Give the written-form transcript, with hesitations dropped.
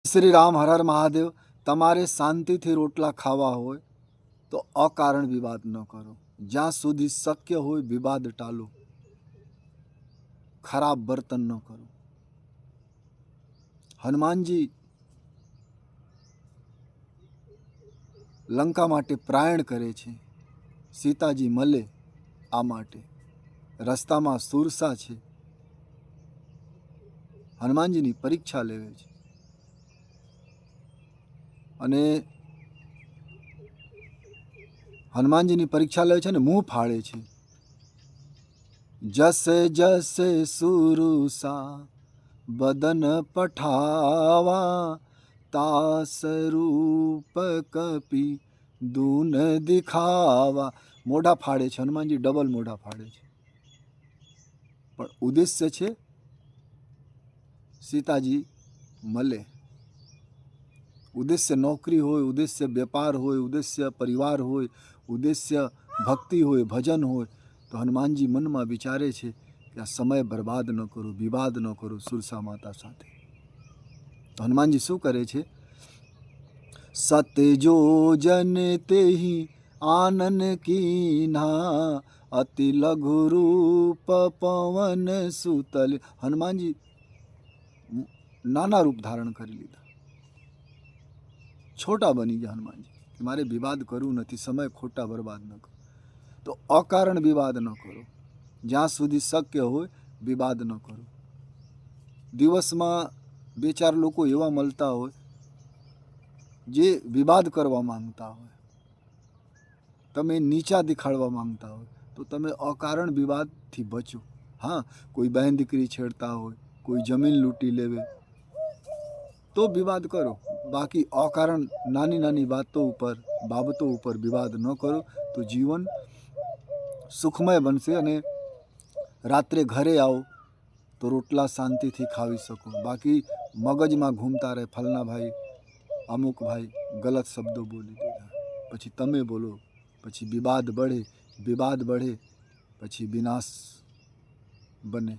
શ્રી રામ હર હર મહાદેવ। તમારે શાંતિથી રોટલા ખાવા હોય તો અકારણ વિવાદ ન કરો। જ્યાં સુધી શક્ય હોય વિવાદ ટાલો। ખરાબ વર્તન ન કરો। હનુમાનજી લંકા માટે પ્રાયણ કરે છે, સીતાજી મળે આ માટે। રસ્તામાં સુરસા છે, હનુમાનજીની પરીક્ષા લેવે છે અને હનુમાનજીની પરીક્ષા લે છે ને મુંહ ફાળે છે। જસે જસે સુરુસા બદન પઠાવા, તાસ રૂપ કપી દૂન દિખાવા। મોઢા ફાડે છે હનુમાનજી, ડબલ મોઢા ફાડે છે, પણ ઉદ્દેશ્ય છે સીતાજી મળે। ઉદ્દેશ્ય નોકરી હોય, ઉદ્દેશ્ય વ્યાપાર હોય, ઉદ્દેશ્ય પરિવાર હોય, ઉદ્દેશ્ય ભક્તિ હોય, ભજન હોય, તો હનુમાનજી મનમાં વિચારે છે કે આ સમય બરબાદ ન કરું, વિવાદ ન કરું સુરસા માતા સાથે। તો હનુમાનજી શું કરે છે? સતજો જન તેહી આનન કીન્હા, અતિ લઘુ રૂપ પવન સુતલ। હનુમાનજી નાના રૂપ ધારણ કરી લીધા, છોટા બની ગયા હનુમાનજી કે મારે વિવાદ કરવું નથી, સમય ખોટા બરબાદ ન કરો। તો અકારણ વિવાદ ન કરો, જ્યાં સુધી શક્ય હોય વિવાદ ન કરો। દિવસમાં બે ચાર લોકો એવા મળતા હોય જે વિવાદ કરવા માંગતા હોય, તમે નીચા દેખાડવા માંગતા હોય, તો તમે અકારણ વિવાદથી બચો। હા, કોઈ બહેન દીકરી છેડતા હોય, કોઈ જમીન લૂંટી લેવે તો વિવાદ કરો, બાકી અકારણ નાની નાની બાબતો ઉપર વિવાદ ન કરો, તો જીવન સુખમય બનશે અને રાત્રે ઘરે આવો તો રોટલા શાંતિથી ખાવી શકો। બાકી મગજમાં ઘૂમતા રહે ફલના ભાઈ, અમુક ભાઈ ગલત શબ્દો બોલી દીધા, પછી તમે બોલો, પછી વિવાદ बढ़े, પછી વિનાશ બને।